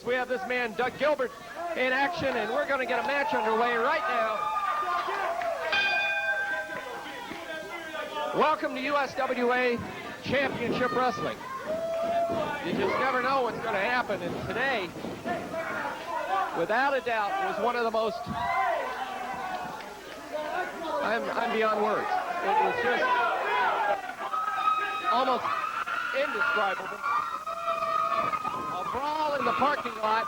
We have this man, Doug Gilbert, in action, and we're going to get a match underway right now. Welcome to USWA Championship Wrestling. You just never know what's going to happen, and today, without a doubt, was one of the most... I'm beyond words. It was just almost indescribable. A brawl in the parking lot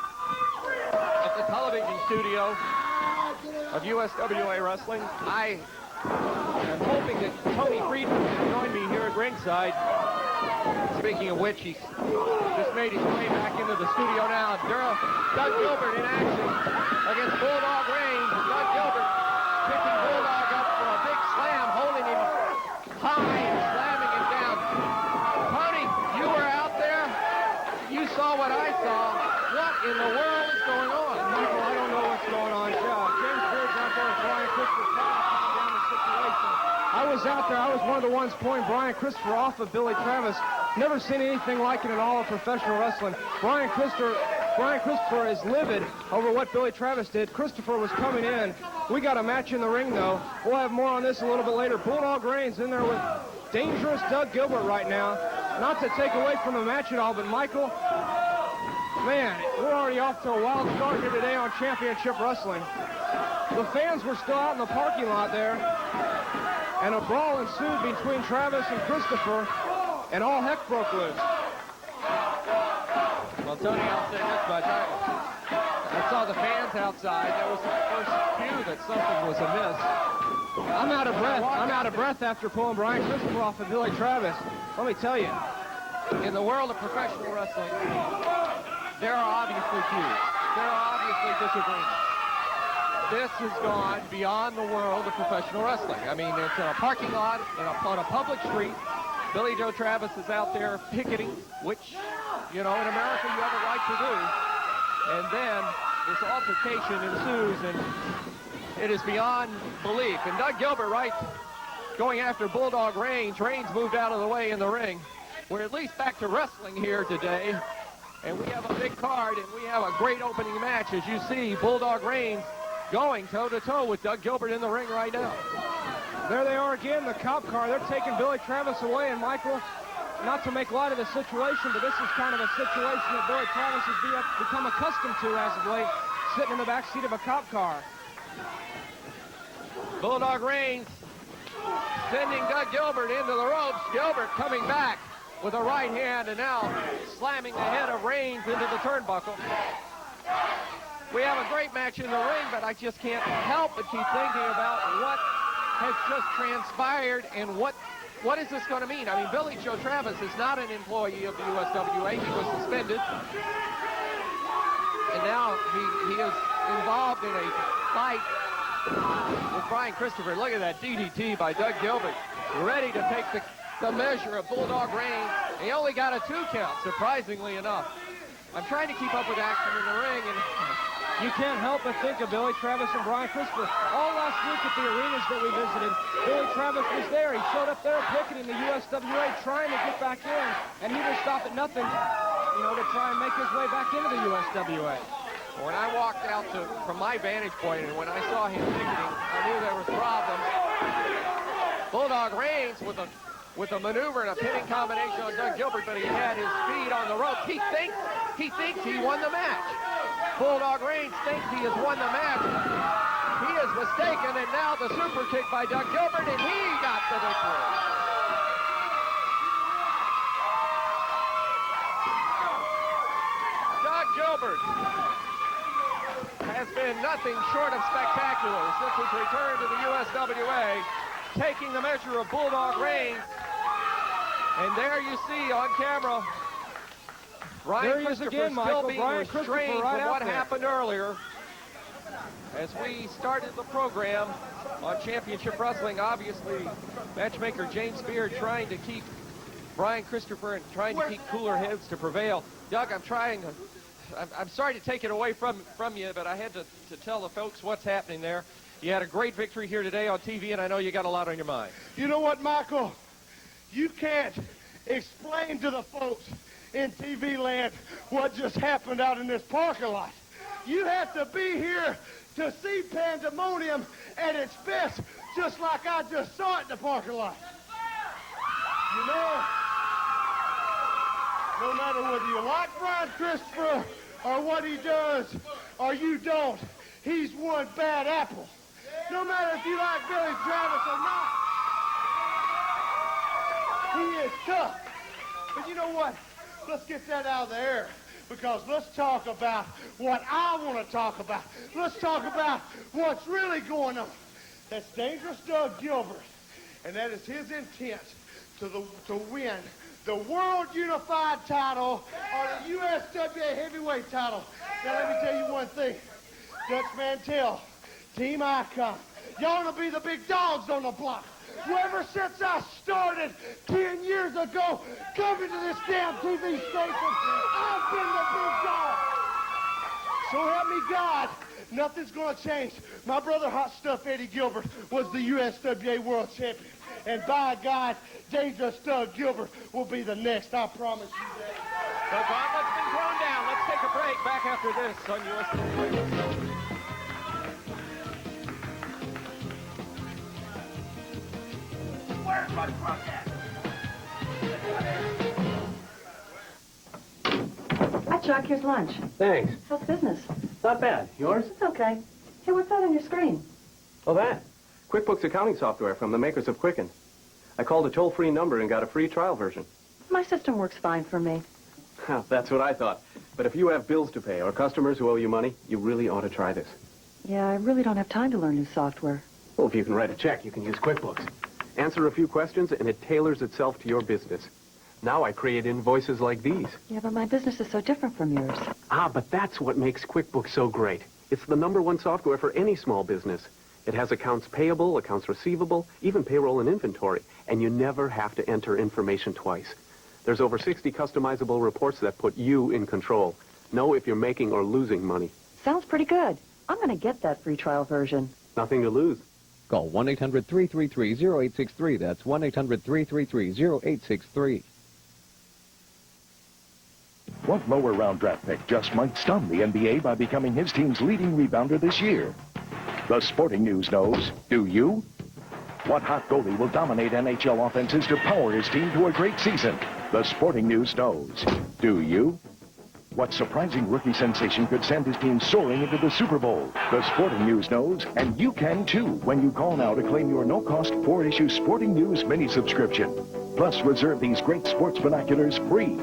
of the television studio of USWA Wrestling. I am hoping that Tony Friedman can join me here at ringside. Speaking of which, he just made his way back into the studio now. Doug Gilbert in action against Bulldog Reigns. Doug Gilbert picking Bulldog up for a big slam, holding him high and slamming him down. Tony, you were out there. You saw what I saw. What in the world is going on? Michael, I don't know what's going on. James Beard's out there with Brian Christopher calming down the situation. I was out there. I was one of the ones pointing Brian Christopher off of Billy Travis. Never seen anything like it in all of professional wrestling. Brian Christopher is livid over what Billy Travis did. Christopher was coming in. We got a match in the ring, though. We'll have more on this a little bit later. Bulldog Reigns in there with dangerous Doug Gilbert right now. Not to take away from the match at all, but Michael, man, we're already off to a wild start here today on Championship Wrestling. The fans were still out in the parking lot there, and a brawl ensued between Travis and Christopher, and all heck broke loose. Well, Tony, I'll say this much. I saw the fans outside. That was the first cue that something was amiss. I'm out of breath. I'm out of breath after pulling Brian Christopher off of Billy Travis. Let me tell you, in the world of professional wrestling, there are obviously feuds. There are obviously disagreements. This has gone beyond the world of professional wrestling. I mean, it's in a parking lot, on a public street. Billy Joe Travis is out there picketing, which, you know, in America you have a right to do. And then this altercation ensues, and it is beyond belief. And Doug Gilbert, right, going after Bulldog Reigns. Reigns moved out of the way in the ring. We're at least back to wrestling here today. And we have a big card, and we have a great opening match. As you see, Bulldog Reigns going toe-to-toe with Doug Gilbert in the ring right now. There they are again, the cop car. They're taking Billy Travis away, and Michael, not to make light of the situation, but this is kind of a situation that Billy Travis has become accustomed to as of late, sitting in the back seat of a cop car. Bulldog Reigns sending Doug Gilbert into the ropes. Gilbert coming back with a right hand and now slamming the head of Reigns into the turnbuckle. We have a great match in the ring, but I just can't help but keep thinking about what has just transpired and what is this going to mean? I mean, Billy Joe Travis is not an employee of the USWA. He was suspended. And now he is involved in a fight with Brian Christopher. Look at that DDT by Doug Gilbert. Ready to take the measure of Bulldog Reigns. He only got a 2 count, surprisingly enough. I'm trying to keep up with action in the ring, and you can't help but think of Billy Travis and Brian Christopher. All last week at the arenas that we visited, Billy Travis was there. He showed up there picketing the USWA, trying to get back in, and he would stop at nothing, you know, to try and make his way back into the USWA. When I walked out from my vantage point, and when I saw him picketing, I knew there was problems. Bulldog Reigns with a maneuver and a pinning combination on Doug Gilbert, but he had his feet on the ropes. He thinks he won the match. Bulldog Reigns thinks he has won the match. He is mistaken, and now the super kick by Doug Gilbert, and he got the victory. Doug Gilbert has been nothing short of spectacular since his return to the USWA, taking the measure of Bulldog Reigns. And there you see on camera, Brian Christopher still being restrained from what happened earlier. As we started the program on Championship Wrestling, obviously matchmaker James Beard trying to keep Brian Christopher and trying to keep cooler heads to prevail. Doug, I'm sorry to take it away from you, but I had to tell the folks what's happening there. You had a great victory here today on TV, and I know you got a lot on your mind. You know what, Michael? You can't explain to the folks in TV land what just happened out in this parking lot. You have to be here to see pandemonium at its best, just like I just saw it in the parking lot. You know, no matter whether you like Brian Christopher or what he does or you don't, he's one bad apple. No matter if you like Billy Travis or not, he is tough. But you know what? Let's get that out of the air, because let's talk about what I want to talk about. Let's talk about what's really going on. That's Dangerous Doug Gilbert, and that is his intent to win the World Unified title or the USWA Heavyweight title. Now, let me tell you one thing. Dutch Mantell, Team Icon, y'all gonna be the big dogs on the block. Ever since I started 10 years ago coming to this damn TV station, I've been the big dog. So help me God, nothing's gonna change. My brother Hot Stuff Eddie Gilbert was the USWA World Champion. And by God, Dangerous Doug Gilbert will be the next, I promise you that. The gauntlet's been thrown down. Let's take a break. Back after this on USWA. Where's my truck at? Hi, Chuck. Here's lunch. Thanks. How's business? Not bad. Yours? It's okay. Hey, what's that on your screen? Oh, that. QuickBooks accounting software from the makers of Quicken. I called a toll-free number and got a free trial version. My system works fine for me. That's what I thought. But if you have bills to pay or customers who owe you money, you really ought to try this. Yeah, I really don't have time to learn new software. Well, if you can write a check, you can use QuickBooks. Answer a few questions, and it tailors itself to your business. Now I create invoices like these. Yeah, but my business is so different from yours. But that's what makes QuickBooks so great. It's the #1 software for any small business. It has accounts payable, accounts receivable, even payroll and inventory, and you never have to enter information twice. There's over 60 customizable reports that put you in control. Know if you're making or losing money. Sounds pretty good. I'm going to get that free trial version. Nothing to lose. Call 1-800-333-0863. That's 1-800-333-0863. What lower round draft pick just might stun the NBA by becoming his team's leading rebounder this year? The Sporting News knows. Do you? What hot goalie will dominate NHL offenses to power his team to a great season? The Sporting News knows. Do you? What surprising rookie sensation could send his team soaring into the Super Bowl? The Sporting News knows, and you can too when you call now to claim your no-cost 4-issue Sporting News mini-subscription. Plus, reserve these great sports binoculars free.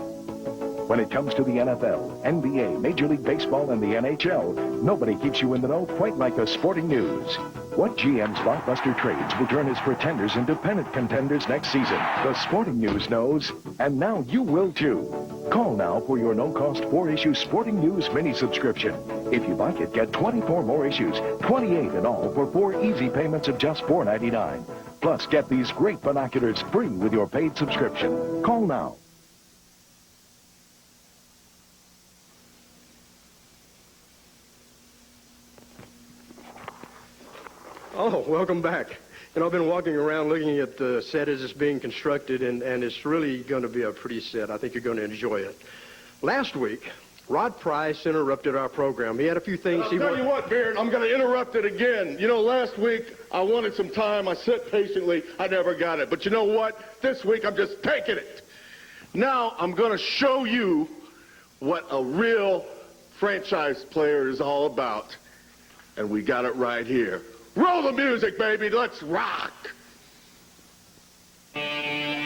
When it comes to the NFL, NBA, Major League Baseball, and the NHL, nobody keeps you in the know quite like the Sporting News. What GM's blockbuster trades will turn his pretenders into pennant contenders next season? The Sporting News knows, and now you will too. Call now for your no-cost 4-issue Sporting News mini-subscription. If you like it, get 24 more issues, 28 in all, for 4 easy payments of just $4.99. Plus, get these great binoculars free with your paid subscription. Call now. Oh, welcome back. You know, I've been walking around looking at the set as it's being constructed, and it's really going to be a pretty set. I think you're going to enjoy it. Last week, Rod Price interrupted our program. He had a few things I'll tell you what, Beard, I'm going to interrupt it again. You know, last week, I wanted some time. I sat patiently. I never got it. But you know what? This week, I'm just taking it. Now, I'm going to show you what a real franchise player is all about. And we got it right here. Roll the music, baby. Let's rock. Ready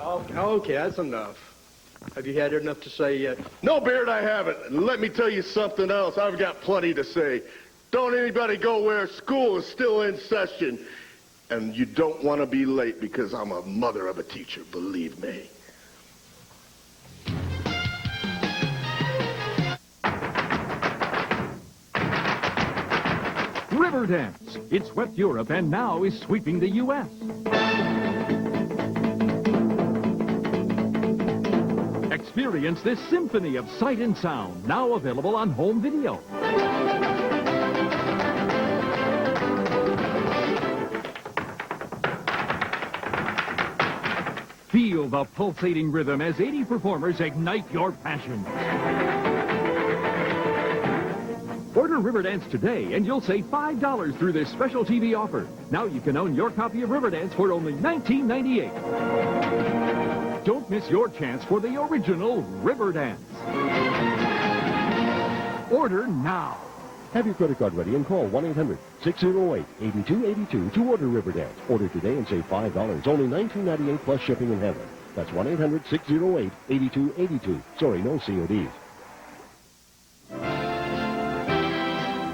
Okay, that's enough. Have you had enough to say yet? No, Beard, I haven't. And let me tell you something else. I've got plenty to say. Don't anybody go where school is still in session. And you don't want to be late because I'm a mother of a teacher, believe me. Riverdance. It swept Europe and now is sweeping the U.S. Experience this symphony of sight and sound, now available on home video. Feel the pulsating rhythm as 80 performers ignite your passion. Order Riverdance today, and you'll save $5 through this special TV offer. Now you can own your copy of Riverdance for only $19.98. Don't miss your chance for the original Riverdance. Order now. Have your credit card ready and call 1-800-608-8282 to order Riverdance. Order today and save $5, only $19.98 plus shipping and handling. That's 1-800-608-8282. Sorry, no CODs.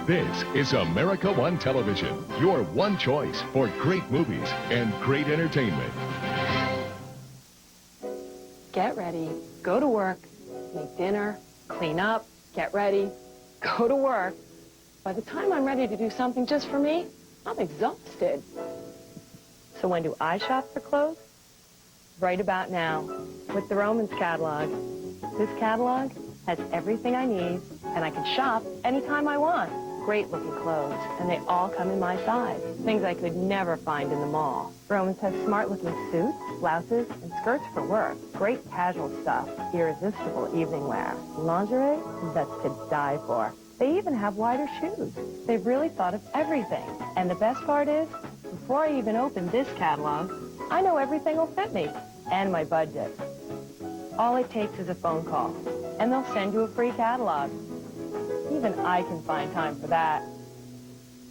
This is America One Television, your one choice for great movies and great entertainment. Get ready, go to work, make dinner, clean up, get ready, go to work. By the time I'm ready to do something just for me, I'm exhausted. So when do I shop for clothes? Right about now, with the Romans catalog. This catalog has everything I need, and I can shop anytime I want. Great looking clothes, and they all come in my size. Things I could never find in the mall. Romans has smart looking suits, blouses, and skirts for work. Great casual stuff, irresistible evening wear. Lingerie that's to die for. They even have wider shoes. They've really thought of everything. And the best part is, before I even open this catalog, I know everything will fit me and my budget. All it takes is a phone call, and they'll send you a free catalog. Even I can find time for that.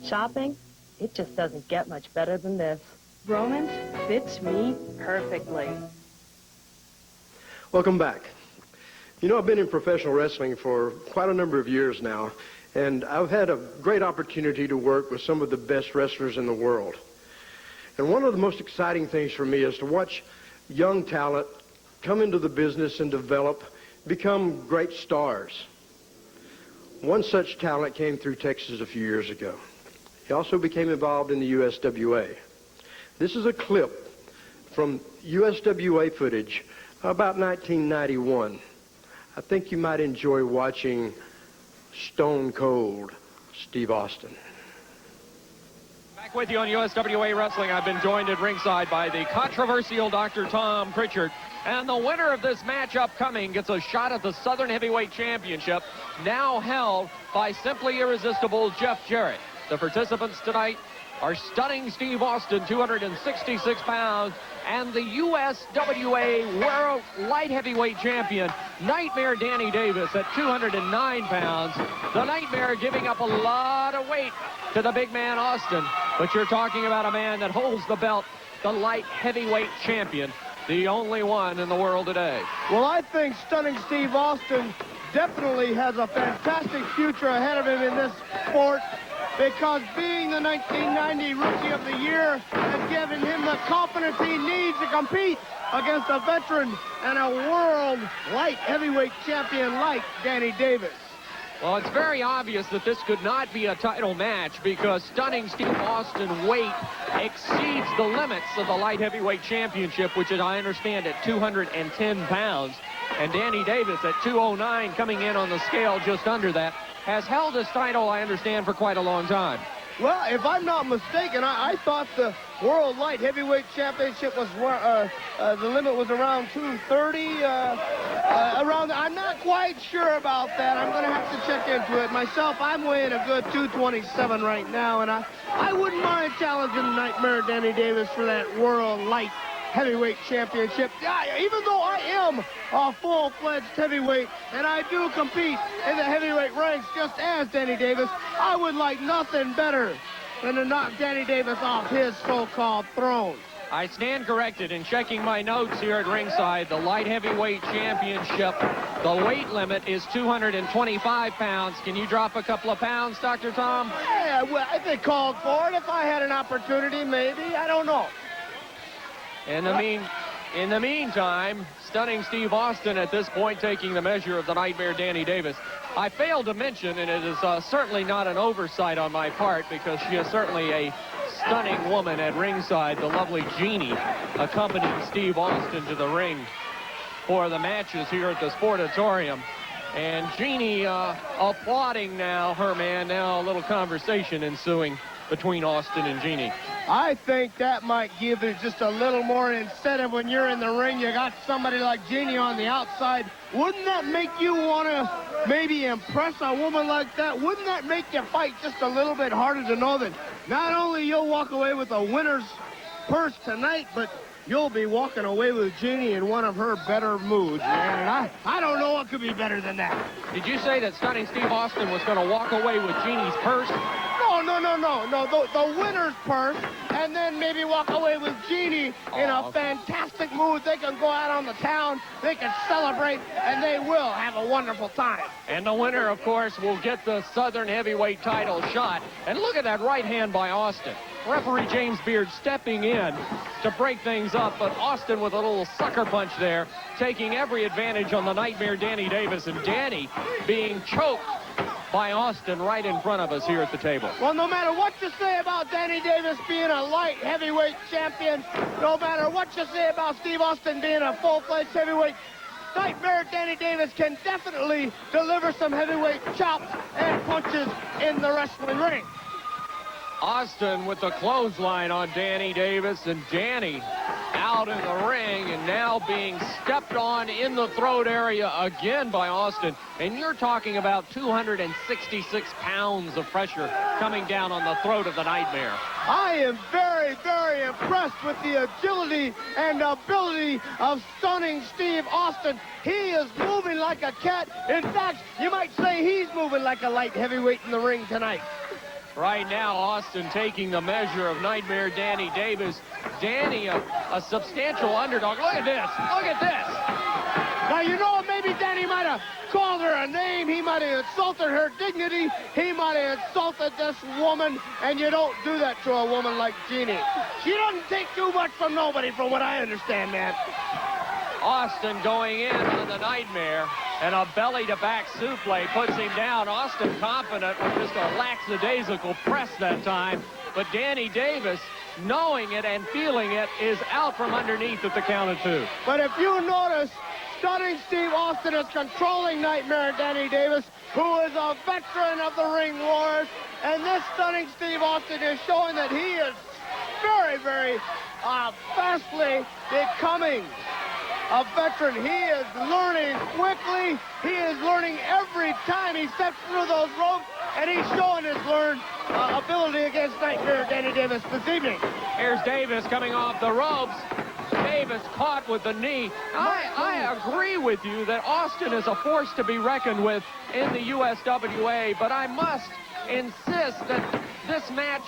Shopping, it just doesn't get much better than this. Romans fits me perfectly. Welcome back. You know, I've been in professional wrestling for quite a number of years now, and I've had a great opportunity to work with some of the best wrestlers in the world. And one of the most exciting things for me is to watch young talent come into the business and develop, become great stars. One such talent came through Texas a few years ago. He also became involved in the USWA. This is a clip from USWA footage about 1991. I think you might enjoy watching Stone Cold Steve Austin. Back with you on USWA Wrestling. I've been joined at ringside by the controversial Dr. Tom Pritchard. And the winner of this match upcoming gets a shot at the Southern Heavyweight Championship, now held by Simply Irresistible Jeff Jarrett. The participants tonight are Stunning Steve Austin, 266 pounds, and the USWA World Light Heavyweight Champion, Nightmare Danny Davis, at 209 pounds. The Nightmare giving up a lot of weight to the big man Austin, but you're talking about a man that holds the belt, the Light Heavyweight Champion. The only one in the world today. Well, I think Stunning Steve Austin definitely has a fantastic future ahead of him in this sport, because being the 1990 Rookie of the Year has given him the confidence he needs to compete against a veteran and a world light heavyweight champion like Danny Davis. Well, it's very obvious that this could not be a title match because Stunning Steve Austin weight exceeds the limits of the light heavyweight championship, which is, I understand, at 210 pounds. And Danny Davis at 209, coming in on the scale just under that, has held this title, I understand, for quite a long time. Well, if I'm not mistaken, I thought the World Light Heavyweight Championship was the limit was around 230. I'm not quite sure about that. I'm going to have to check into it myself. I'm weighing a good 227 right now, and I wouldn't mind challenging Nightmare Danny Davis for that World Light Heavyweight Championship. Even though I am a full-fledged heavyweight and I do compete in the heavyweight ranks just as Danny Davis, I would like nothing better than to knock Danny Davis off his so-called throne. I stand corrected. In checking my notes here at ringside, the light heavyweight championship, the weight limit is 225 pounds. Can you drop a couple of pounds, Dr. Tom? Yeah, well, if they called for it, if I had an opportunity, maybe. I don't know. In the meantime, Stunning Steve Austin at this point taking the measure of the Nightmare Danny Davis. I failed to mention, and it is certainly not an oversight on my part, because she is certainly a stunning woman at ringside. The lovely Jeannie accompanying Steve Austin to the ring for the matches here at the Sportatorium. And Jeannie applauding now her man. Now a little conversation ensuing between Austin and Jeannie. I think that might give it just a little more incentive when you're in the ring. You got somebody like Jeannie on the outside. Wouldn't that make you want to maybe impress a woman like that? Wouldn't that make you fight just a little bit harder to know that not only you'll walk away with a winner's purse tonight, but you'll be walking away with Jeannie in one of her better moods, man. And I don't know what could be better than that. Did you say that Stunning Steve Austin was going to walk away with Jeannie's purse? No. The winner's purse, and then maybe walk away with Jeannie in a fantastic mood. They can go out on the town, they can celebrate, and they will have a wonderful time. And the winner, of course, will get the Southern Heavyweight title shot. And look at that right hand by Austin. Referee James Beard stepping in to break things up, but Austin with a little sucker punch there, taking every advantage on the Nightmare Danny Davis, and Danny being choked by Austin right in front of us here at the table. Well, no matter what you say about Danny Davis being a light heavyweight champion, no matter what you say about Steve Austin being a full-fledged heavyweight, Nightmare Danny Davis can definitely deliver some heavyweight chops and punches in the wrestling ring. Austin with the clothesline on Danny Davis, and Danny out in the ring and now being stepped on in the throat area again by Austin. And you're talking about 266 pounds of pressure coming down on the throat of the Nightmare. I am very, very impressed with the agility and ability of Stunning Steve Austin. He is moving like a cat. In fact, you might say he's moving like a light heavyweight in the ring tonight. Right now, Austin taking the measure of Nightmare Danny Davis. Danny, a substantial underdog. Look at this. Look at this. Now, you know, maybe Danny might have called her a name. He might have insulted her dignity. He might have insulted this woman, and you don't do that to a woman like Jeannie. She doesn't take too much from nobody, from what I understand, man. Austin going in on the Nightmare, and a belly-to-back suplex puts him down. Austin confident with just a lackadaisical press that time, but Danny Davis, knowing it and feeling it, is out from underneath at the count of two. But if you notice, Stunning Steve Austin is controlling Nightmare Danny Davis, who is a veteran of the ring wars, and this Stunning Steve Austin is showing that he is very, very fastly becoming a veteran. He is learning quickly. He is learning every time he steps through those ropes, and he's showing his ability against Nightmare Danny Davis this evening. Here's Davis coming off the ropes. Davis caught with the knee. I agree with you that Austin is a force to be reckoned with in the USWA, but I must insist that this match,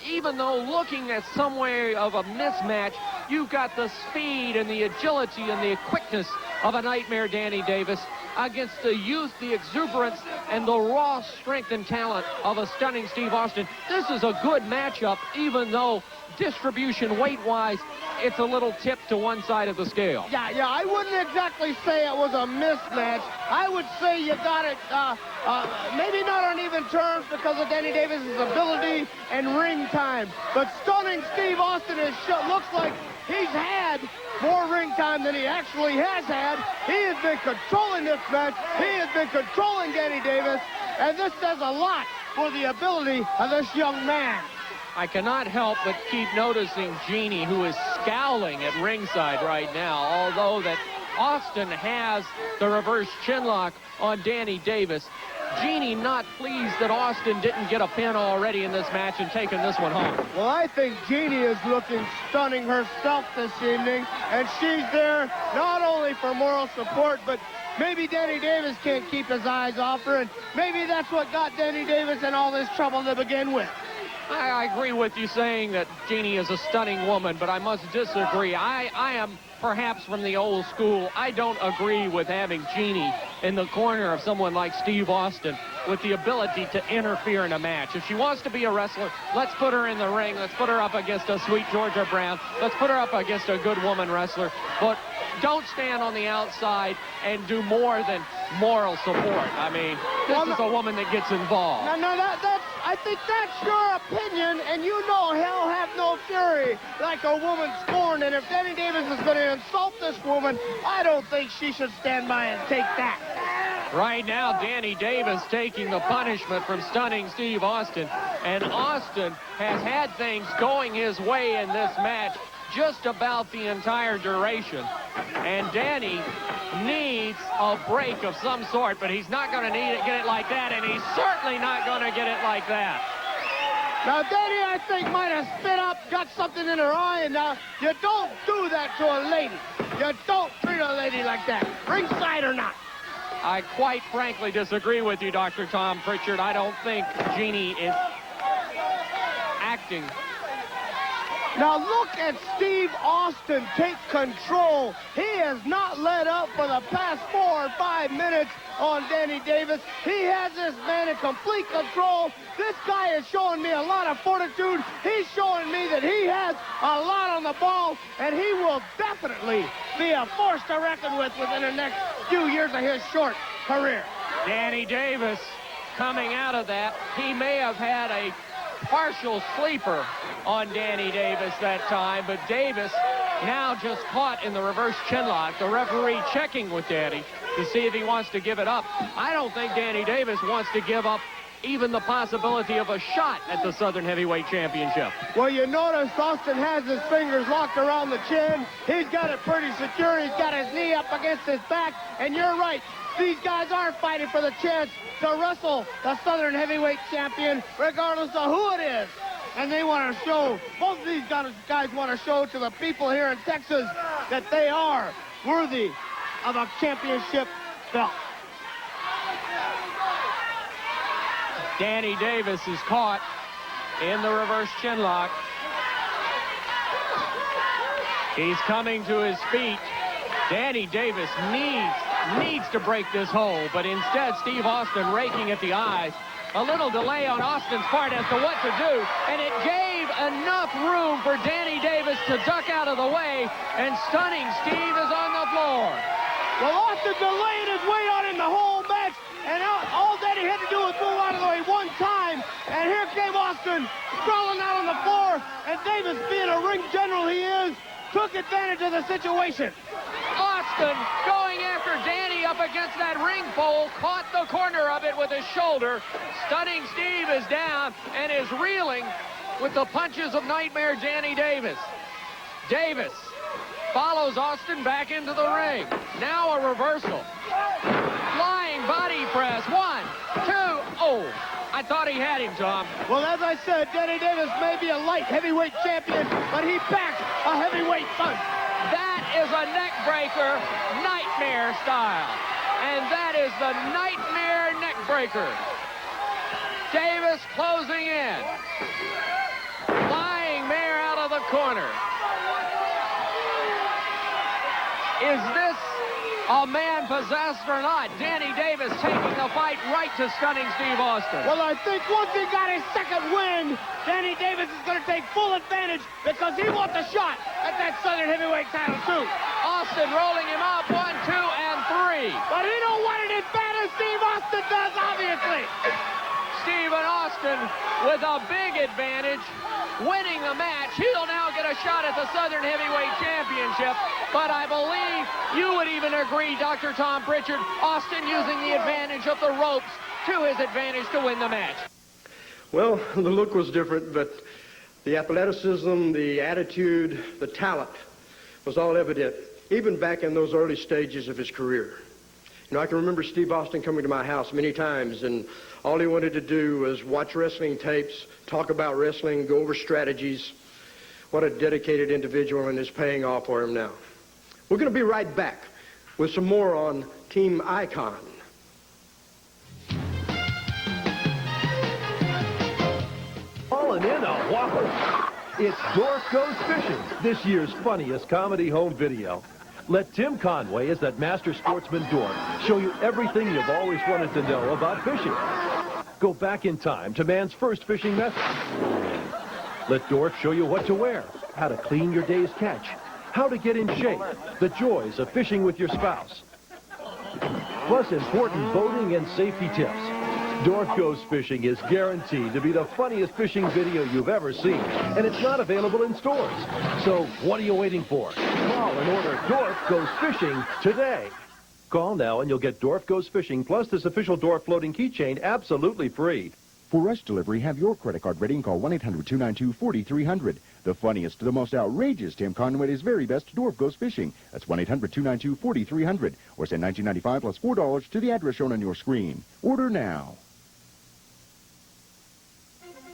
even though looking at some way of a mismatch, you've got the speed and the agility and the quickness of a Nightmare Danny Davis against the youth, the exuberance, and the raw strength and talent of a Stunning Steve Austin. This is a good matchup, even though distribution weight-wise, it's a little tipped to one side of the scale. Yeah, I wouldn't exactly say it was a mismatch. I would say you got it, maybe not on even terms because of Danny Davis's ability and ring time. But Stunning Steve Austin looks like he's had more ring time than he actually has had. He has been controlling this match. He has been controlling Danny Davis, and this says a lot for the ability of this young man. I cannot help but keep noticing Jeannie, who is scowling at ringside right now, although that Austin has the reverse chinlock on Danny Davis. Jeannie not pleased that Austin didn't get a pin already in this match and taking this one home. Well, I think Jeannie is looking stunning herself this evening, and she's there not only for moral support, but maybe Danny Davis can't keep his eyes off her, and maybe that's what got Danny Davis in all this trouble to begin with. I agree with you saying that Jeannie is a stunning woman, but I must disagree. I am perhaps from the old school. I don't agree with having Jeannie in the corner of someone like Steve Austin with the ability to interfere in a match. If she wants to be a wrestler, let's put her in the ring. Let's put her up against a sweet Georgia Brown. Let's put her up against a good woman wrestler. But don't stand on the outside and do more than moral support. I mean, this is a woman that gets involved. I think that's your opinion, and you know hell have no fury like a woman scorned. And if Danny Davis is going to insult this woman, I don't think she should stand by and take that. Right now, Danny Davis taking the punishment from stunning Steve Austin. And Austin has had things going his way in this match just about the entire duration. And Danny needs a break of some sort, but he's not going to get it like that, and he's certainly not going to get it like that. Now, Danny, I think, might have spit up, got something in her eye, and now you don't do that to a lady. You don't treat a lady like that, ringside or not. I quite frankly disagree with you, Dr. Tom Pritchard. I don't think Jeannie is acting. Now look at Steve Austin take control. He has not let up for the past 4 or 5 minutes on Danny Davis. He has this man in complete control. This guy is showing me a lot of fortitude. He's showing me that he has a lot on the ball, and he will definitely be a force to reckon with within the next few years of his short career. Danny Davis coming out of that. He may have had a partial sleeper on Danny Davis that time, but Davis now just caught in the reverse chinlock. The referee checking with Danny to see if he wants to give it up. I don't think Danny Davis wants to give up even the possibility of a shot at the Southern Heavyweight Championship. Well, you notice Austin has his fingers locked around the chin. He's got it pretty secure. He's got his knee up against his back, and you're right. These guys are fighting for the chance to wrestle the Southern Heavyweight Champion, regardless of who it is. And they want to show, both of these guys want to show to the people here in Texas that they are worthy of a championship belt. Danny Davis is caught in the reverse chinlock. He's coming to his feet. Danny Davis needs to break this hold, but instead Steve Austin raking at the eyes. A little delay on Austin's part as to what to do, and it gave enough room for Danny Davis to duck out of the way, and stunning Steve is on the floor. Well, Austin delayed his way on in the whole match, and all Danny had to do was move out of the way one time, and here came Austin sprawling out on the floor, and Davis, being a ring general he is, took advantage of the situation. Austin going after Danny up against that ring pole, caught the corner of it with his shoulder. Stunning Steve is down and is reeling with the punches of Nightmare Danny Davis. Davis follows Austin back into the ring. Now a reversal. Flying body press. 1, 2, oh. I thought he had him, Tom. Well, as I said, Danny Davis may be a light heavyweight champion, but he packs a heavyweight punch. That is a neck breaker, Nightmare style. And that is the Nightmare neck breaker. Davis closing in. Flying mare out of the corner. Is this a man possessed or not? Danny Davis taking the fight right to stunning Steve Austin. Well, I think once he got his second win, Danny Davis is going to take full advantage because he wants a shot at that Southern Heavyweight title, too. Austin rolling him up, 1, 2, and 3. But he don't want it as bad as Steve Austin does, obviously. Stephen Austin with a big advantage, winning the match. He'll now get a shot at the Southern Heavyweight Championship. But I believe you would even agree, Dr. Tom Pritchard, Austin using the advantage of the ropes to his advantage to win the match. Well, the look was different, but the athleticism, the attitude, the talent was all evident, even back in those early stages of his career. You know, I can remember Steve Austin coming to my house many times, and all he wanted to do was watch wrestling tapes, talk about wrestling, go over strategies. What a dedicated individual, and it's paying off for him now. We're going to be right back with some more on Team Icon. throwing in a whopper. It's Dorf Goes Fishing, this year's funniest comedy home video. Let Tim Conway, as that master sportsman Dorf, show you everything you've always wanted to know about fishing. Go back in time to man's first fishing method. Let Dorf show you what to wear, how to clean your day's catch, how to get in shape, the joys of fishing with your spouse. Plus important boating and safety tips. Dorf Goes Fishing is guaranteed to be the funniest fishing video you've ever seen, and it's not available in stores. So what are you waiting for? Call and order Dorf Goes Fishing today. Call now and you'll get Dorf Goes Fishing plus this official Dorf floating keychain absolutely free. For rush delivery, have your credit card ready and call 1-800-292-4300. The funniest, the most outrageous Tim Conway's very best Dorf Goes Fishing. That's 1-800-292-4300. Or send $19.95 plus $4 to the address shown on your screen. Order now.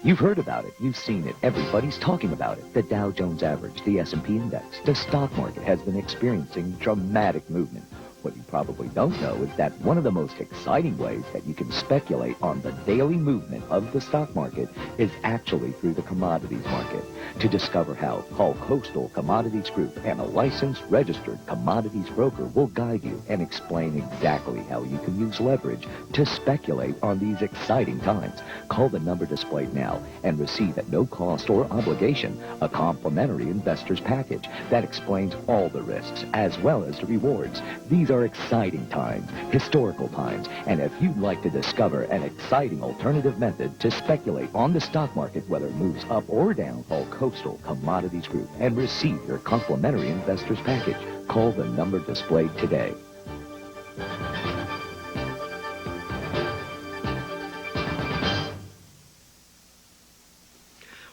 You've heard about it. You've seen it. Everybody's talking about it. The Dow Jones Average, the S&P Index, the stock market has been experiencing dramatic movement. What you probably don't know is that one of the most exciting ways that you can speculate on the daily movement of the stock market is actually through the commodities market. To discover how, call Coastal Commodities Group, and a licensed, registered commodities broker will guide you and explain exactly how you can use leverage to speculate on these exciting times. Call the number displayed now and receive at no cost or obligation a complimentary investor's package that explains all the risks as well as the rewards. These are exciting times, historical times, and if you'd like to discover an exciting alternative method to speculate on the stock market, whether it moves up or down, call Coastal Commodities Group and receive your complimentary investor's package. Call the number displayed today.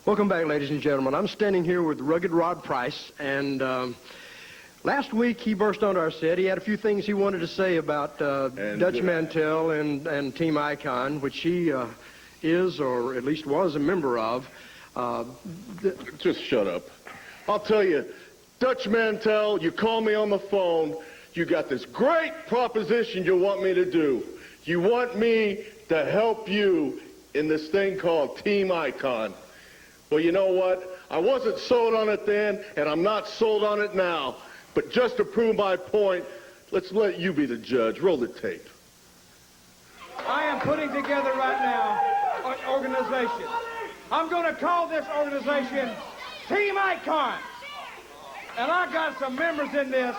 Welcome back, ladies and gentlemen. I'm standing here with Rugged Rod Price, and last week he burst onto our set. He had a few things he wanted to say about Dutch Mantell and Team Icon, which he is, or at least was, a member of. Just shut up. I'll tell you, Dutch Mantell, you call me on the phone. You got this great proposition you want me to do. You want me to help you in this thing called Team Icon. Well, you know what? I wasn't sold on it then, and I'm not sold on it now. But just to prove my point, let's let you be the judge. Roll the tape. I am putting together right now an organization. I'm going to call this organization Team Icon. And I got some members in this.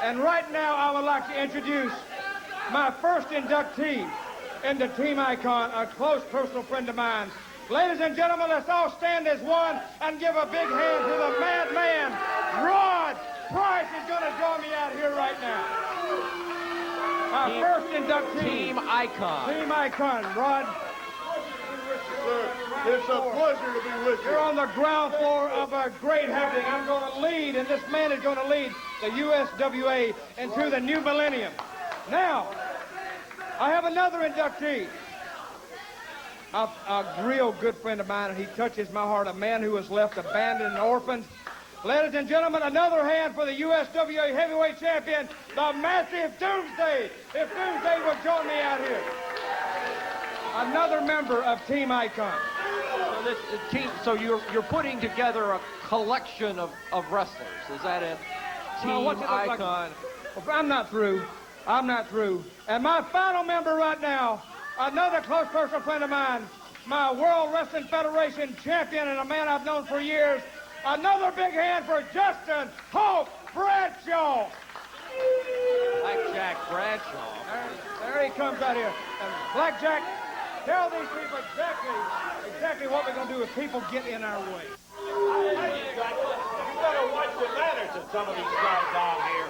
And right now I would like to introduce my first inductee into Team Icon, a close personal friend of mine. Ladies and gentlemen, let's all stand as one and give a big hand to the madman, Rod Price is going to join me out here right now. Our first inductee. Team Icon. Team Icon, Rod. It's a pleasure to be with you. You're on the ground floor of a great happening. I'm going to lead, and this man is going to lead the USWA into the new millennium. Now, I have another inductee. A real good friend of mine, and he touches my heart, a man who was left abandoned and orphaned. Ladies and gentlemen, another hand for the USWA heavyweight champion, the massive Doomsday. If Doomsday will join me out here. Another member of Team Icon. So you're putting together a collection of wrestlers. Is that it? Team Icon. Well, I'm not through. And my final member right now, another close personal friend of mine, my World Wrestling Federation champion and a man I've known for years. Another big hand for Justin Hope Bradshaw. Blackjack Bradshaw. There he comes out here. And Blackjack, tell these people exactly what we're going to do if people get in our way. You better watch the manners of some of these guys out here.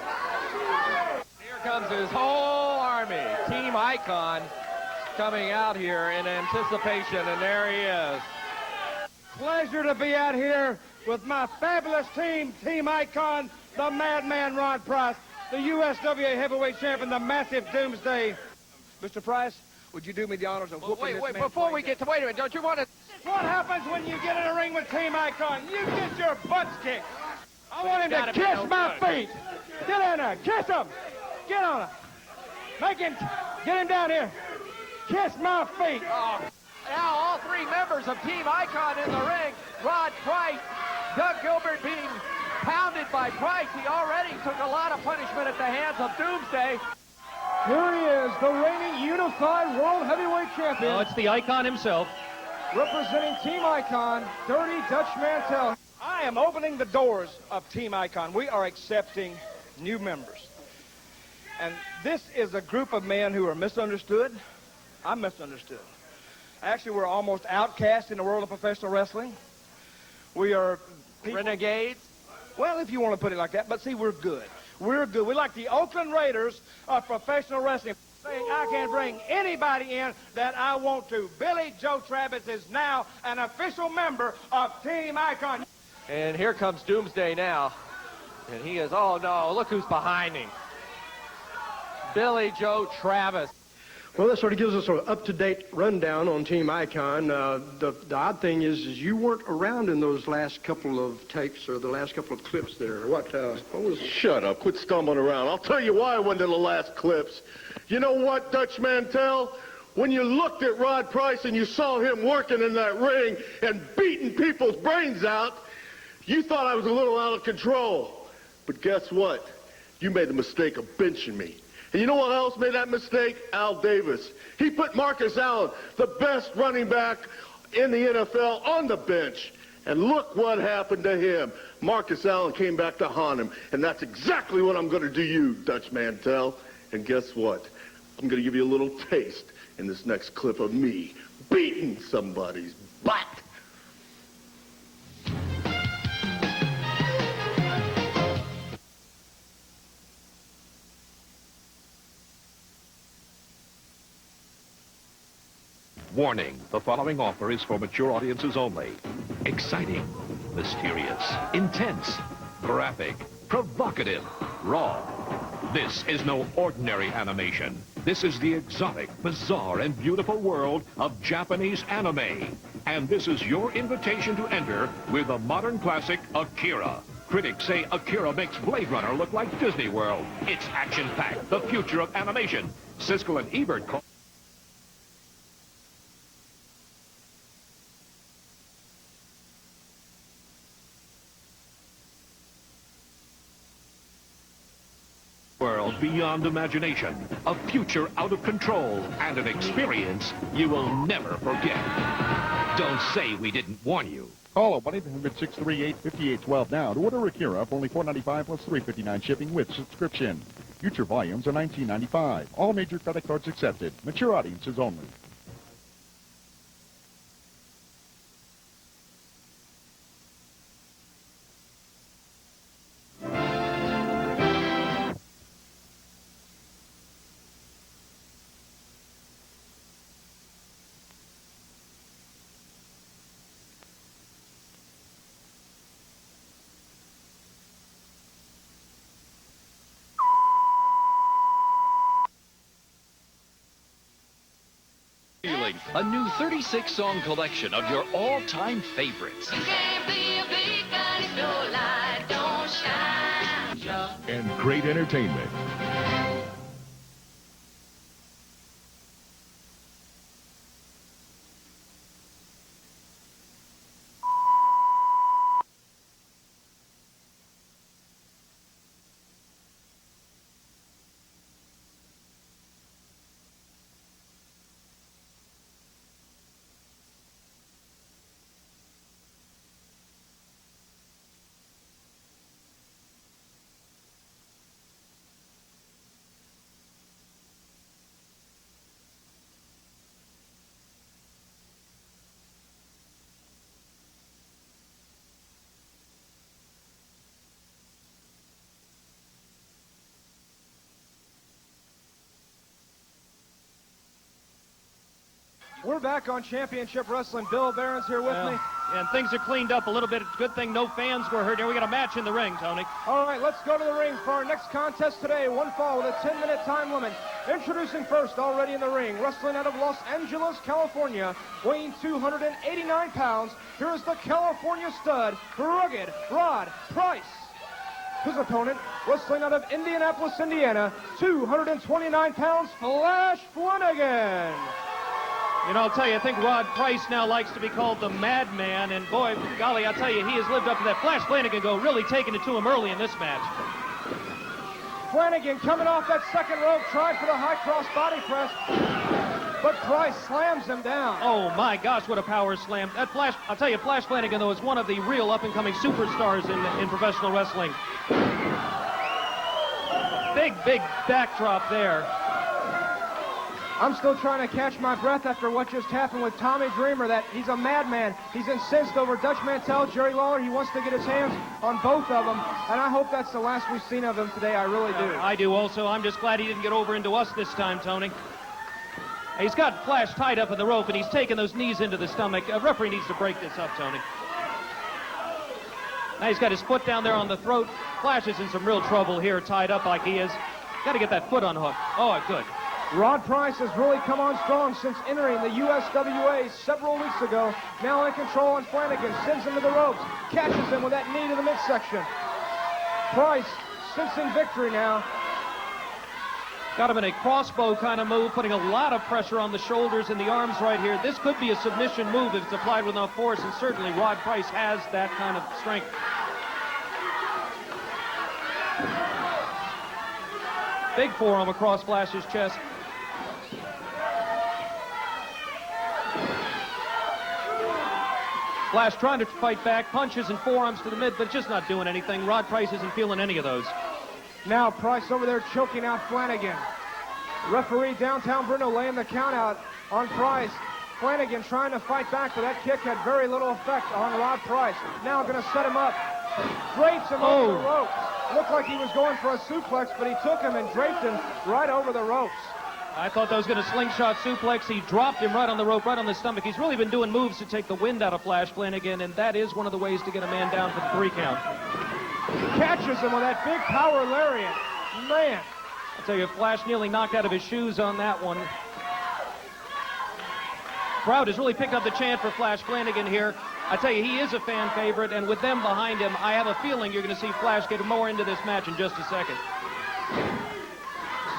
Here comes his whole army. Team Icon coming out here in anticipation, and there he is. Pleasure to be out here with my fabulous team, Team Icon, the Madman Rod Price, the USWA heavyweight champion, the massive Doomsday. Mr. Price, would you do me the honors of whooping this man? Before we get to, wait a minute, don't you want to? What happens when you get in a ring with Team Icon? You get your butts kicked. I want him to kiss my feet. Get in there, kiss him. Get on him. Get him down here. Kiss my feet. now all three members of Team Icon in the ring. Rod Price, Doug Gilbert being pounded by Price. He already took a lot of punishment at the hands of Doomsday. Here he is, the reigning unified world heavyweight champion. Oh, it's the Icon himself. Representing Team Icon, Dirty Dutch Mantel. I am opening the doors of Team Icon. We are accepting new members. And this is a group of men who are misunderstood. I'm misunderstood. Actually, we're almost outcast in the world of professional wrestling. We are renegades. Well, if you want to put it like that. But see, we're good. We're good. We're like the Oakland Raiders of professional wrestling. Saying I can bring anybody in that I want to. Billy Joe Travis is now an official member of Team Icon. And here comes Doomsday now. And he is, oh no, look who's behind him. Billy Joe Travis. Well, that sort of gives us an up-to-date rundown on Team Icon. The odd thing is you weren't around in those last couple of tapes or the last couple of clips there. What was... Shut up. Quit stumbling around. I'll tell you why I went to the last clips. You know what, Dutch Mantel? When you looked at Rod Price and you saw him working in that ring and beating people's brains out, you thought I was a little out of control. But guess what? You made the mistake of benching me. And you know what else made that mistake? Al Davis. He put Marcus Allen, the best running back in the NFL, on the bench. And look what happened to him. Marcus Allen came back to haunt him. And that's exactly what I'm going to do you, Dutch Mantel. And guess what? I'm going to give you a little taste in this next clip of me beating somebody's butt. Warning, the following offer is for mature audiences only. Exciting, mysterious, intense, graphic, provocative, raw. This is no ordinary animation. This is the exotic, bizarre, and beautiful world of Japanese anime. And this is your invitation to enter with the modern classic, Akira. Critics say Akira makes Blade Runner look like Disney World. It's action-packed, the future of animation. Siskel and Ebert call world beyond imagination, a future out of control, and an experience you will never forget. Don't say we didn't warn you. Call 1-800-638-5812 now to order Akira for only $4.95 plus $3.59 shipping with subscription. Future volumes are $19.95. All major credit cards accepted. Mature audiences only. A new 36-song collection of your all-time favorites. You can't be a beacon if your light don't shine. And great entertainment. We're back on Championship Wrestling. Bill Barron's here with me. And things are cleaned up a little bit. Good thing no fans were hurt. Here we got a match in the ring, Tony. All right, let's go to the ring for our next contest today. One fall with a 10-minute time limit. Introducing first, already in the ring, wrestling out of Los Angeles, California, weighing 289 pounds. Here's the California stud, Rugged Rod Price. His opponent, wrestling out of Indianapolis, Indiana, 229 pounds, Flash Flanagan. You know, I'll tell you, I think Rod Price now likes to be called the Madman, and boy, golly, I'll tell you, he has lived up to that. Flash Flanagan really taking it to him early in this match. Flanagan coming off that second rope, tried for the high cross body press, but Price slams him down. Oh my gosh, what a power slam. That Flash, I'll tell you, Flash Flanagan, though, is one of the real up-and-coming superstars in professional wrestling. Big backdrop there. I'm still trying to catch my breath after what just happened with Tommy Dreamer, that he's a madman. He's incensed over Dutch Mantell, Jerry Lawler. He wants to get his hands on both of them, and I hope that's the last we've seen of him today. I really do. I do also. I'm just glad he didn't get over into us this time, Tony. He's got Flash tied up in the rope, and he's taking those knees into the stomach. A referee needs to break this up, Tony. Now he's got his foot down there on the throat. Flash is in some real trouble here, tied up like he is. Got to get that foot unhooked. Oh, good. Rod Price has really come on strong since entering the USWA several weeks ago. Now in control on Flanagan, sends him to the ropes, catches him with that knee to the midsection. Price sensing victory now. Got him in a crossbow kind of move, putting a lot of pressure on the shoulders and the arms right here. This could be a submission move if it's applied with enough force, and certainly Rod Price has that kind of strength. Big forearm across Flash's chest. Flash trying to fight back, punches and forearms to the mid, but just not doing anything. Rod Price isn't feeling any of those. Now Price over there choking out Flanagan. Referee downtown Bruno laying the count out on Price. Flanagan trying to fight back, but that kick had very little effect on Rod Price. Now going to set him up. Drapes him over the ropes. Looked like he was going for a suplex, but he took him and draped him right over the ropes. I thought that was going to slingshot suplex. He dropped him right on the rope, right on the stomach. He's really been doing moves to take the wind out of Flash Flanagan, and that is one of the ways to get a man down for the 3 count. Catches him with that big power lariat. Man. I'll tell you, Flash nearly knocked out of his shoes on that one. Crowd has really picked up the chant for Flash Flanagan here. I tell you, he is a fan favorite, and with them behind him, I have a feeling you're going to see Flash get more into this match in just a second.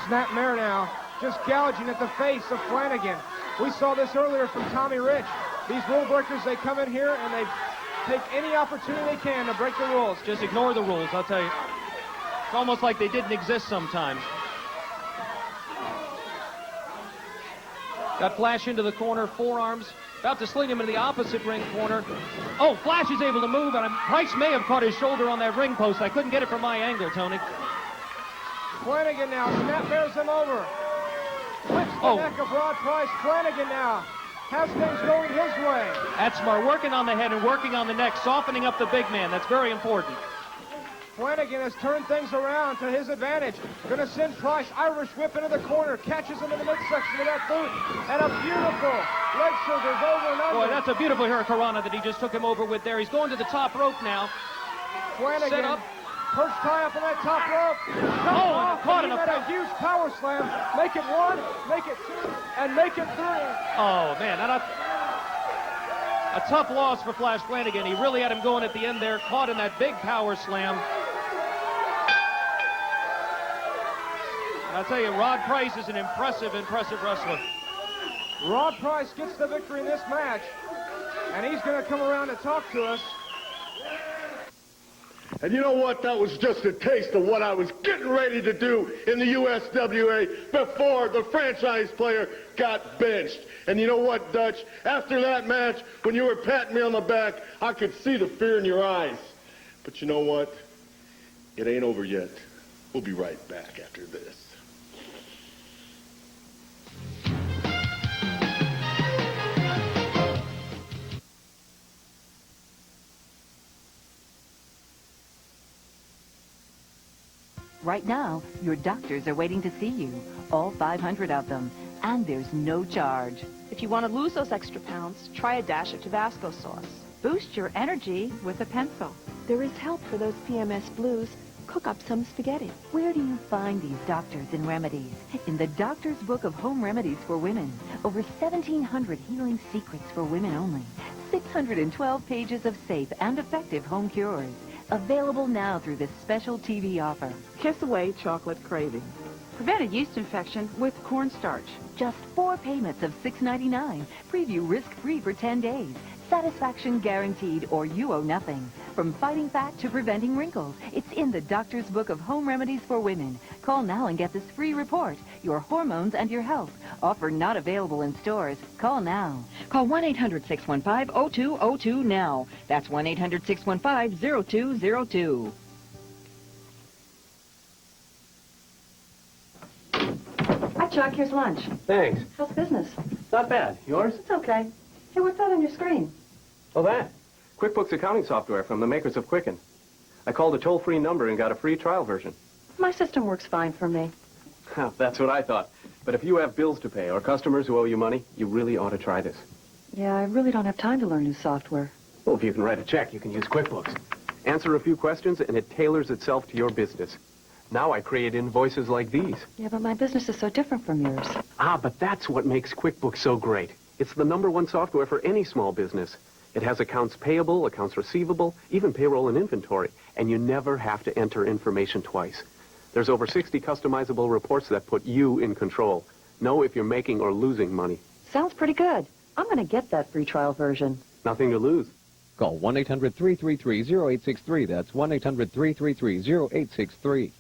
Snapmare now, just gouging at the face of Flanagan. We saw this earlier from Tommy Rich. These rule breakers, they come in here and they take any opportunity they can to break the rules. Just ignore the rules, I'll tell you. It's almost like they didn't exist sometimes. Got Flash into the corner, forearms. About to sling him into the opposite ring corner. Oh, Flash is able to move, and Price may have caught his shoulder on that ring post. I couldn't get it from my angle, Tony. Flanagan now snapmares him over. Whips the neck of Rod Price. Flanagan now has things going his way. That's smart. Working on the head and working on the neck, softening up the big man. That's very important. Flanagan has turned things around to his advantage. Going to send Price, Irish whip into the corner, catches him in the midsection of that boot, and a beautiful leg scissors over and under. Boy, that's a beautiful hurricanrana that he just took him over with there. He's going to the top rope now. Flanagan, set up. Perched high up on that top rope. Oh, caught in a huge power slam. Make it 1, make it 2, and make it 3. Oh, man, a tough loss for Flash Flanagan. He really had him going at the end there, caught in that big power slam. And I'll tell you, Rod Price is an impressive wrestler. Rod Price gets the victory in this match, and he's going to come around to talk to us. And you know what? That was just a taste of what I was getting ready to do in the USWA before the franchise player got benched. And you know what, Dutch? After that match, when you were patting me on the back, I could see the fear in your eyes. But you know what? It ain't over yet. We'll be right back after this. Right now, your doctors are waiting to see you, all 500 of them, and there's no charge. If you want to lose those extra pounds, try a dash of Tabasco sauce. Boost your energy with a pencil. There is help for those PMS blues. Cook up some spaghetti. Where do you find these doctors and remedies? In the Doctor's Book of Home Remedies for Women. Over 1,700 healing secrets for women only. 612 pages of safe and effective home cures. Available now through this special TV offer. Kiss away chocolate cravings. Prevented yeast infection with cornstarch. Just 4 payments of $6.99. Preview risk-free for 10 days. Satisfaction guaranteed, or you owe nothing. From fighting fat to preventing wrinkles, it's in the Doctor's Book of Home Remedies for Women. Call now and get this free report. Your hormones and your health. Offer not available in stores. Call now. Call 1-800-615-0202 now. That's 1-800-615-0202. Hi, Chuck. Here's lunch. Thanks. How's business? Not bad. Yours? It's okay. Hey, what's that on your screen? Oh, that. QuickBooks accounting software from the makers of Quicken. I called a toll-free number and got a free trial version. My system works fine for me. That's what I thought. But if you have bills to pay or customers who owe you money, you really ought to try this. Yeah, I really don't have time to learn new software. Well, if you can write a check, you can use QuickBooks. Answer a few questions, and it tailors itself to your business. Now I create invoices like these. Yeah, but my business is so different from yours. But that's what makes QuickBooks so great. It's the #1 software for any small business. It has accounts payable, accounts receivable, even payroll and inventory, and you never have to enter information twice. There's over 60 customizable reports that put you in control. Know if you're making or losing money. Sounds pretty good. I'm going to get that free trial version. Nothing to lose. Call 1-800-333-0863. That's 1-800-333-0863.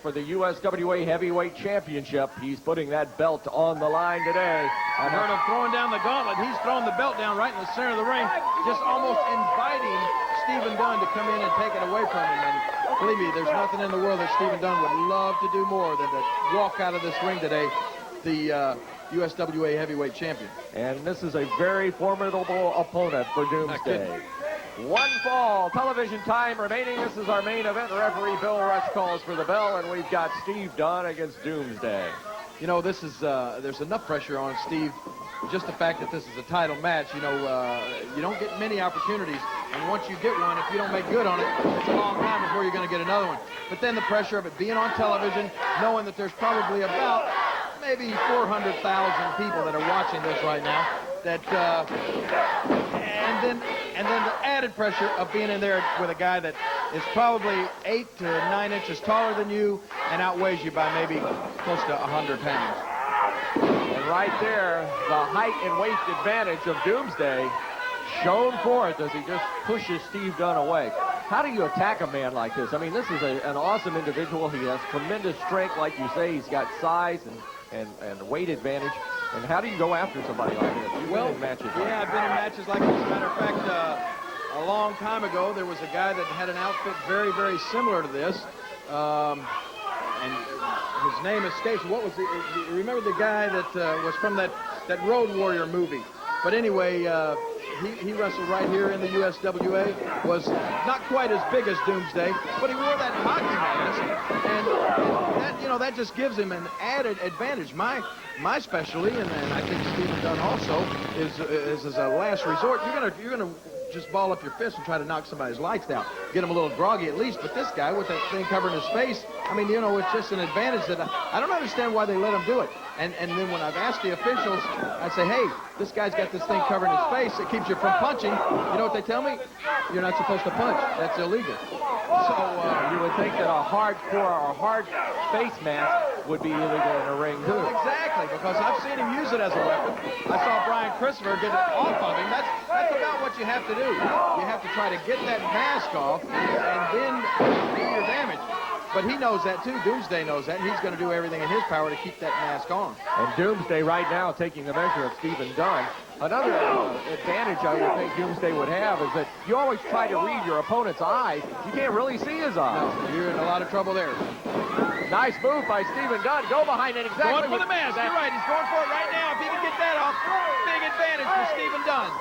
For the USWA Heavyweight Championship, he's putting that belt on the line today. I heard him throwing down the gauntlet. He's throwing the belt down right in the center of the ring, just almost inviting Stephen Dunn to come in and take it away from him. And believe me, there's nothing in the world that Stephen Dunn would love to do more than to walk out of this ring today, the USWA Heavyweight Champion. And this is a very formidable opponent for Doomsday. One fall, television time remaining. This is our main event. Referee Bill Rush calls for the bell, and we've got Steve Dunn against Doomsday. You know, this is there's enough pressure on Steve. Just the fact that this is a title match, you know, you don't get many opportunities. And once you get one, if you don't make good on it, it's a long time before you're going to get another one. But then the pressure of it being on television, knowing that there's probably about maybe 400,000 people that are watching this right now, that and then the added pressure of being in there with a guy that is probably 8 to 9 inches taller than you and outweighs you by maybe close to 100 pounds. And right there, the height and weight advantage of Doomsday shown forth as he just pushes Steve Dunn away. How do you attack a man like this? I mean, this is an awesome individual. He has tremendous strength, like you say. He's got size and weight advantage. And how do you go after somebody like this? You've been in matches like I've been in matches like this. As a matter of fact, a long time ago, there was a guy that had an outfit very, very similar to this. And his name escapes. What was the, you remember the guy that was from that Road Warrior movie? But anyway, he wrestled right here in the USWA, was not quite as big as Doomsday, but he wore that hockey mask, and that, you know, that just gives him an added advantage. My specialty, and I think Stephen Dunn also, is as a last resort. You're gonna just ball up your fist and try to knock somebody's lights out, get him a little groggy at least. But this guy with that thing covering his face, I mean, you know, it's just an advantage that I don't understand why they let him do it. And then when I've asked the officials, I say, hey, this guy's got this thing covering his face. It keeps you from punching. You know what they tell me? You're not supposed to punch. That's illegal. So you would think that a hardcore or hard face mask would be illegal in a ring, too. Exactly, because I've seen him use it as a weapon. I saw Brian Christopher get it off of him. That's about what you have to do. You have to try to get that mask off and then do your damage. But he knows that, too. Doomsday knows that, and he's going to do everything in his power to keep that mask on. And Doomsday right now taking the measure of Stephen Dunn. Another advantage I would think Doomsday would have is that you always try to read your opponent's eyes. You can't really see his eyes. No, you're in a lot of trouble there. Nice move by Stephen Dunn. Go behind it exactly. Going for the mask. You're right. He's going for it right now. If he can get that off, big advantage for Stephen Dunn.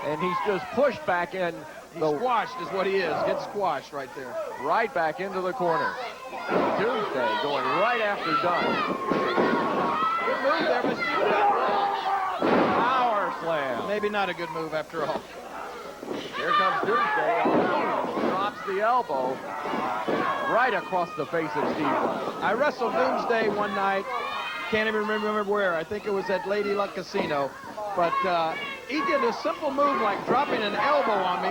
And he's just pushed back in. He's squashed is what he is. Gets squashed right there. Right back into the corner. Doomsday going right after Dunn. Good move there by Stephen Dunn. Power slam. Maybe not a good move after all. Here comes Doomsday. Oh, drops the elbow right across the face of Steve Dunn. I wrestled Doomsday one night. Can't even remember where. I think it was at Lady Luck Casino. But he did a simple move like dropping an elbow on me,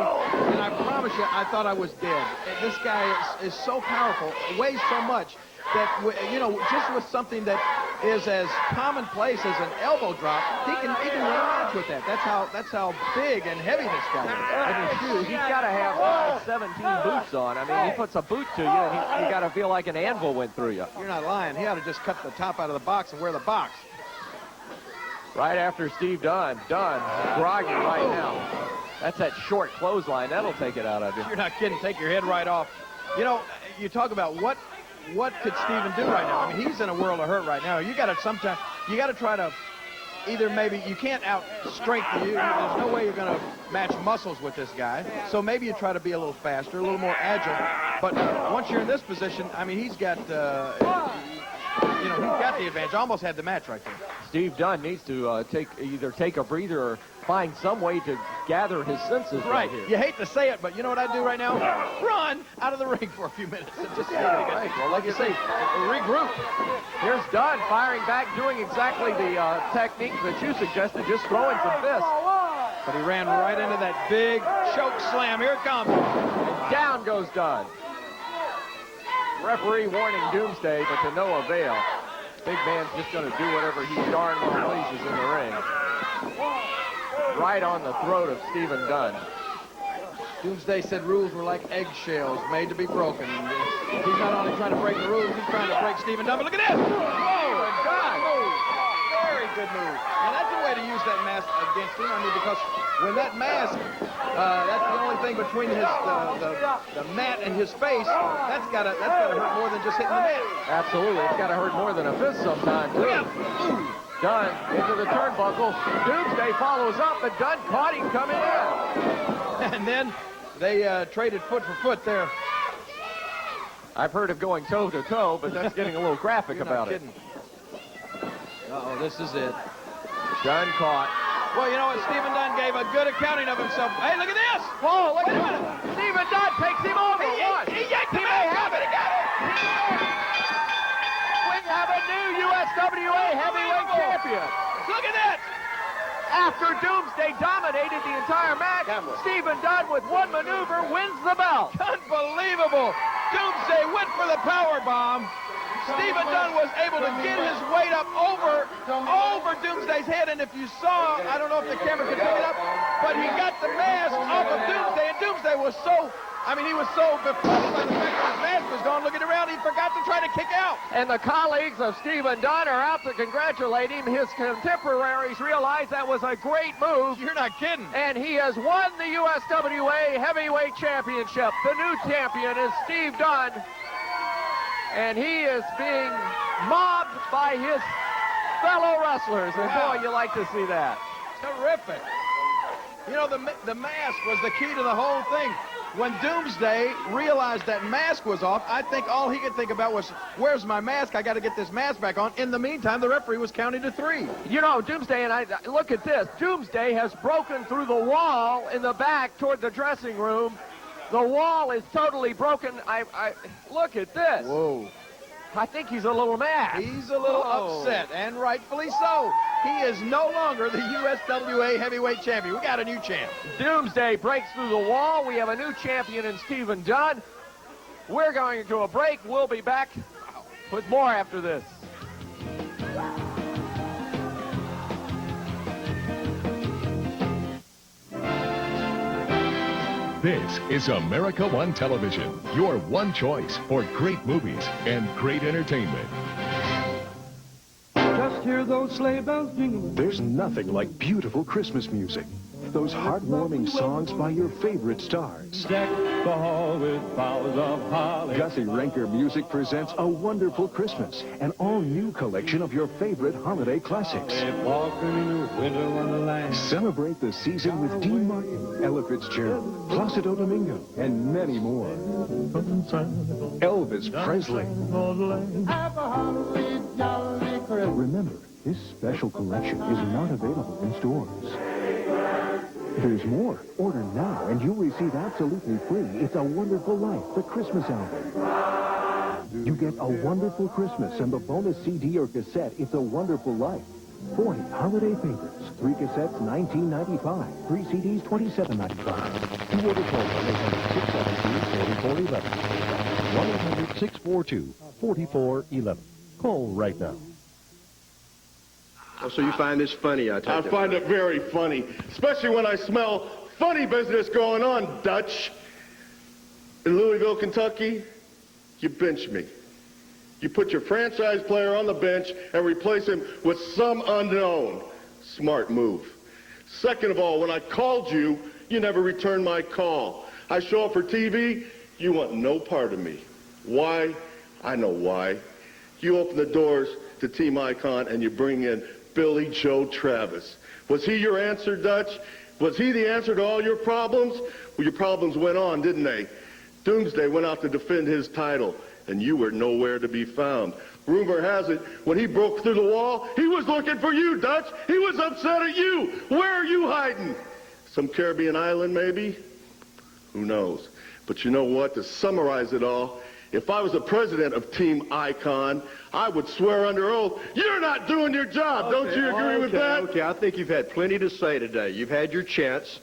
and I promise you, I thought I was dead. And this guy is so powerful, weighs so much that, you know, just with something that is as commonplace as an elbow drop, he can win a match with that. That's how big and heavy this guy is. He's got to have 17 boots on. I mean, he puts a boot to you, and you got to feel like an anvil went through you. You're not lying. He ought to just cut the top out of the box and wear the box. Right after Steve Dunn. Dunn, groggy right now. That's that short clothesline. That'll take it out of you. You're not kidding. Take your head right off. You know, you talk about what could Steven do right now? I mean, he's in a world of hurt right now. You got to try to either maybe you can't out-strengthen you. There's no way you're going to match muscles with this guy. So maybe you try to be a little faster, a little more agile. But once you're in this position, I mean, he's got, you know, he's got the advantage. Almost had the match right there. Steve Dunn needs to either take a breather or find some way to gather his senses right here. You hate to say it, but you know what I do right now? Run out of the ring for a few minutes and just right. Well, like you say, regroup. Here's Dunn firing back, doing exactly the technique that you suggested, just throwing some fists. But he ran right into that big choke slam. Here it comes. And down goes Dunn. Referee warning Doomsday, but to no avail. Big man's just going to do whatever he darn well pleases in the ring. Right on the throat of Stephen Dunn. Doomsday said rules were like eggshells made to be broken. He's not only trying to break the rules, he's trying to break Stephen Dunn. But look at this! Oh, God! Very good move. And that's a way to use that mask against him. I mean, because when that mask, that's the only thing between his the mat and his face. That's gotta hurt more than just hitting the mat. Absolutely, it's gotta hurt more than a fist sometimes. Dunn into the turnbuckle. Doomsday follows up, but Dunn caught him coming in. And then they traded foot for foot there. I've heard of going toe to toe, but that's getting a little graphic about it. Uh-oh, this is it. Dunn caught. Well, you know what? Stephen Dunn gave a good accounting of himself. Hey, look at this! Oh, look at it! Stephen Dunn takes him over. He yanked him out. Have it. He got it! We have a new USWA heavyweight champion. Look at that! After Doomsday dominated the entire match, Stephen Dunn with one maneuver wins the belt. Unbelievable! Doomsday went for the power bomb. Stephen Dunn was able to get his weight up over Doomsday's head, and if you saw, I don't know if the camera could pick it up, but he got the mask off of Doomsday, and Doomsday was so, I mean, he was so befuddled by the fact that his mask was gone, looking around, he forgot to try to kick out. And the colleagues of Stephen Dunn are out to congratulate him. His contemporaries realize that was a great move. You're not kidding. And he has won the USWA Heavyweight Championship. The new champion is Steve Dunn. And he is being mobbed by his fellow wrestlers. And boy, you like to see that. Terrific. You know, the mask was the key to the whole thing. When Doomsday realized that mask was off, I think all he could think about was, where's my mask? I got to get this mask back on. In the meantime, the referee was counting to 3. You know, Doomsday, and look at this. Doomsday has broken through the wall in the back toward the dressing room. The wall is totally broken. Look at this. Whoa. I think he's a little mad. He's a little upset, and rightfully so. He is no longer the USWA Heavyweight Champion. We got a new champ. Doomsday breaks through the wall. We have a new champion in Stephen Dunn. We're going to a break. We'll be back with more after this. This is America One Television, your one choice for great movies and great entertainment. Just hear those sleigh bells jingle. There's nothing like beautiful Christmas music. Those heartwarming songs by your favorite stars. Deck the hall with boughs of holly. Gussie Renker Music presents A Wonderful Christmas, an all-new collection of your favorite holiday classics. Walking in a winter wonderland. Celebrate the season with Dean Martin, Ella Fitzgerald, Placido Domingo, and many more. Elvis Presley. Remember, this special collection is not available in stores. There's more. Order now and you'll receive absolutely free It's a Wonderful Life, the Christmas album. You get A Wonderful Christmas and the bonus CD or cassette, It's a Wonderful Life. 40 holiday favorites, 3 cassettes, $19.95, 3 CDs, $27.95. You order call 1-800-642-4411. 1-800-642-4411. Call right now. Oh, so you find this funny, I take it? I find it very funny, especially when I smell funny business going on, Dutch. In Louisville, Kentucky, you bench me. You put your franchise player on the bench and replace him with some unknown. Smart move. Second of all, when I called you, you never returned my call. I show up for TV, you want no part of me. Why? I know why. You open the doors to Team Icon and you bring in Billy Joe Travis. Was he your answer, Dutch? Was he the answer to all your problems? Well, your problems went on, didn't they? Doomsday went out to defend his title, and you were nowhere to be found. Rumor has it, when he broke through the wall, he was looking for you, Dutch. He was upset at you. Where are you hiding? Some Caribbean island, maybe? Who knows? But you know what? To summarize it all, if I was the president of Team Icon, I would swear under oath, you're not doing your job. Don't you agree with that? Okay, I think you've had plenty to say today. You've had your chance.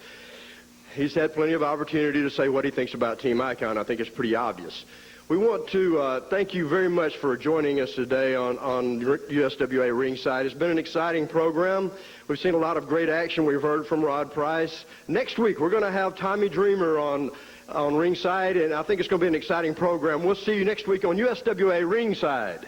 He's had plenty of opportunity to say what he thinks about Team Icon. I think it's pretty obvious. We want to thank you very much for joining us today on USWA Ringside. It's been an exciting program. We've seen a lot of great action. We've heard from Rod Price. Next week, we're going to have Tommy Dreamer on Ringside, and I think it's going to be an exciting program. We'll see you next week on USWA Ringside.